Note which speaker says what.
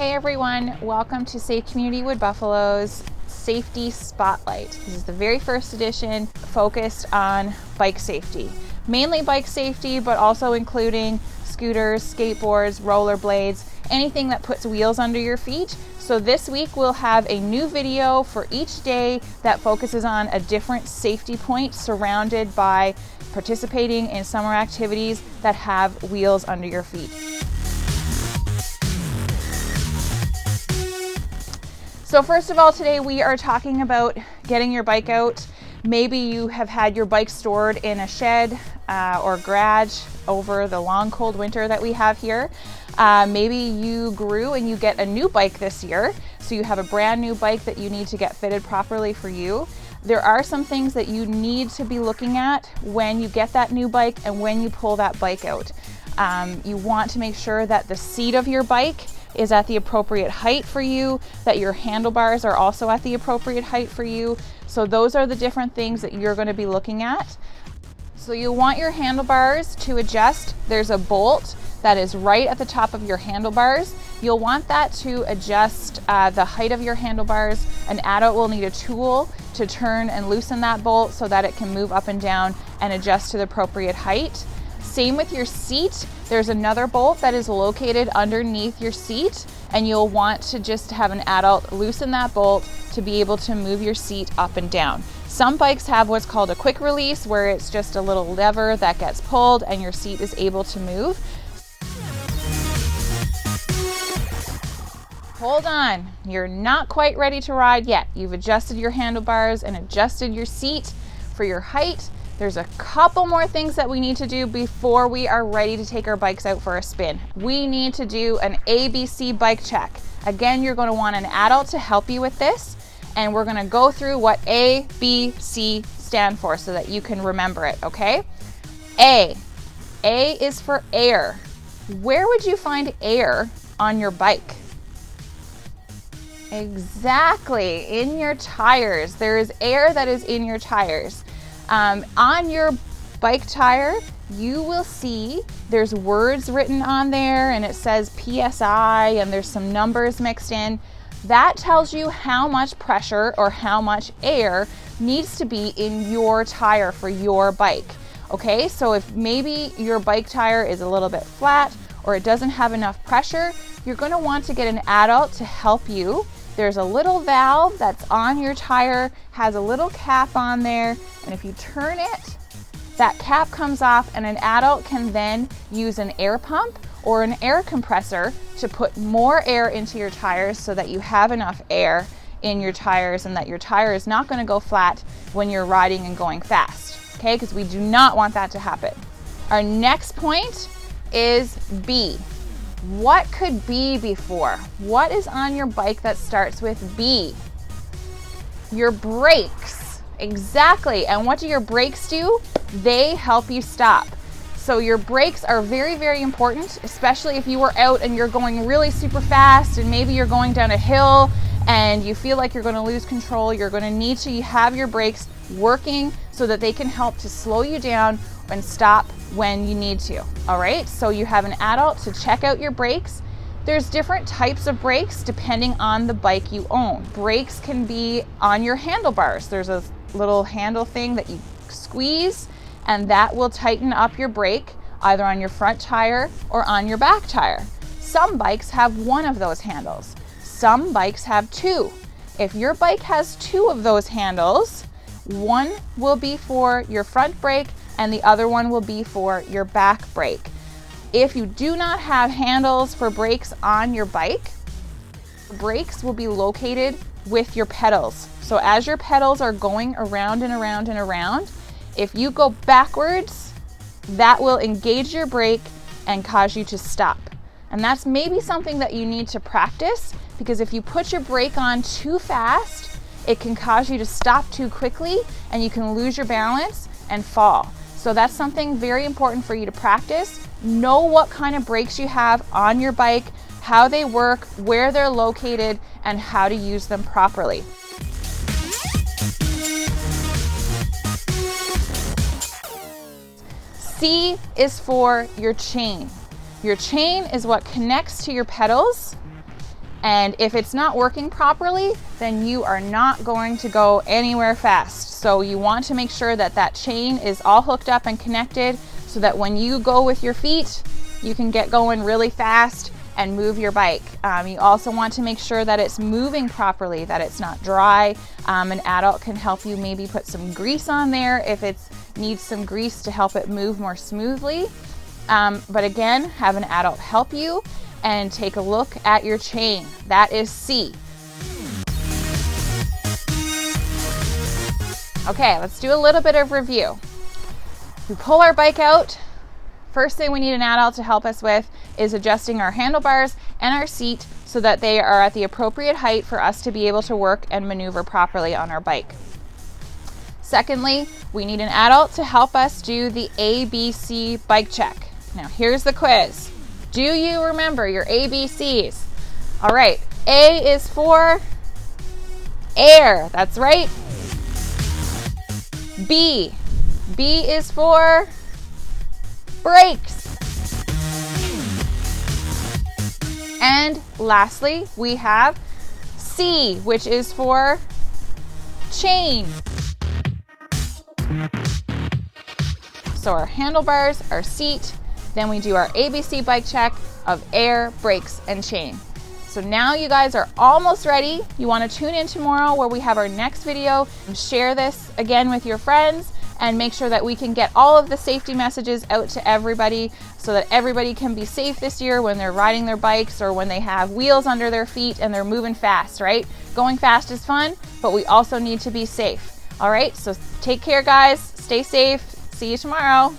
Speaker 1: Hey everyone, welcome to Safe Community Wood Buffalo's Safety Spotlight. This is the very first edition focused on bike safety. Mainly bike safety, but also including scooters, skateboards, rollerblades, anything that puts wheels under your feet. So this week we'll have a new video for each day that focuses on a different safety point surrounded by participating in summer activities that have wheels under your feet. So first of all, today we are talking about getting your bike out. Maybe you have had your bike stored in a shed or garage over the long cold winter that we have here. Maybe you grew and you get a new bike this year, so you have a brand new bike that you need to get fitted properly for you. There are some things that you need to be looking at when you get that new bike and when you pull that bike out. You want to make sure that the seat of your bike is at the appropriate height for you, that your handlebars are also at the appropriate height for you. So those are the different things that you're going to be looking at. So you want your handlebars to adjust. There's a bolt that is right at the top of your handlebars. You'll want that to adjust the height of your handlebars. An adult will need a tool to turn and loosen that bolt so that it can move up and down and adjust to the appropriate height. Same with your seat. There's another bolt that is located underneath your seat, and you'll want to just have an adult loosen that bolt to be able to move your seat up and down. Some bikes have what's called a quick release, where it's just a little lever that gets pulled and your seat is able to move. Hold on, you're not quite ready to ride yet. You've adjusted your handlebars and adjusted your seat for your height. There's a couple more things that we need to do before we are ready to take our bikes out for a spin. We need to do an ABC bike check. Again, you're going to want an adult to help you with this, and we're going to go through what A, B, C stand for so that you can remember it, okay? A is for air. Where would you find air on your bike? Exactly, in your tires. There is air that is in your tires. On your bike tire, you will see there's words written on there, and it says PSI, and there's some numbers mixed in. That tells you how much pressure or how much air needs to be in your tire for your bike. Okay, so if maybe your bike tire is a little bit flat or it doesn't have enough pressure, you're going to want to get an adult to help you. There's a little valve that's on your tire, has a little cap on there, and if you turn it, that cap comes off, and an adult can then use an air pump or an air compressor to put more air into your tires so that you have enough air in your tires and that your tire is not going to go flat when you're riding and going fast, okay? Because we do not want that to happen. Our next point is B. What could B be for? What is on your bike that starts with B? Your brakes. Exactly. And what do your brakes do? They help you stop. So your brakes are very, very important, especially if you were out and you're going really super fast and maybe you're going down a hill and you feel like you're going to lose control. You're going to need to have your brakes working so that they can help to slow you down and stop when you need to. All right, so you have an adult to check out your brakes. There's different types of brakes depending on the bike you own. Brakes can be on your handlebars. There's a little handle thing that you squeeze, and that will tighten up your brake either on your front tire or on your back tire. Some bikes have one of those handles. Some bikes have two. If your bike has two of those handles, one will be for your front brake and the other one will be for your back brake. If you do not have handles for brakes on your bike, brakes will be located with your pedals. So as your pedals are going around and around and around, if you go backwards, that will engage your brake and cause you to stop. And that's maybe something that you need to practice, because if you put your brake on too fast, it can cause you to stop too quickly and you can lose your balance and fall. So that's something very important for you to practice. Know what kind of brakes you have on your bike, how they work, where they're located, and how to use them properly. C is for your chain. Your chain is what connects to your pedals And if it's not working properly, then you are not going to go anywhere fast. So you want to make sure that that chain is all hooked up and connected so that when you go with your feet, you can get going really fast and move your bike. You also want to make sure that it's moving properly, that it's not dry. An adult can help you maybe put some grease on there if it needs some grease to help it move more smoothly. But again, have an adult help you and take a look at your chain. That is C. Okay, let's do a little bit of review. We pull our bike out. First thing we need an adult to help us with is adjusting our handlebars and our seat so that they are at the appropriate height for us to be able to work and maneuver properly on our bike. Secondly, we need an adult to help us do the ABC bike check. Now here's the quiz. Do you remember your ABCs? All right, A is for air, that's right. B is for brakes. And lastly, we have C, which is for chain. So our handlebars, our seat, then we do our ABC bike check of air, brakes, and chain. So now you guys are almost ready. You want to tune in tomorrow where we have our next video. Share this again with your friends and make sure that we can get all of the safety messages out to everybody so that everybody can be safe this year when they're riding their bikes or when they have wheels under their feet and they're moving fast, right? Going fast is fun, but we also need to be safe. All right, so take care, guys. Stay safe. See you tomorrow.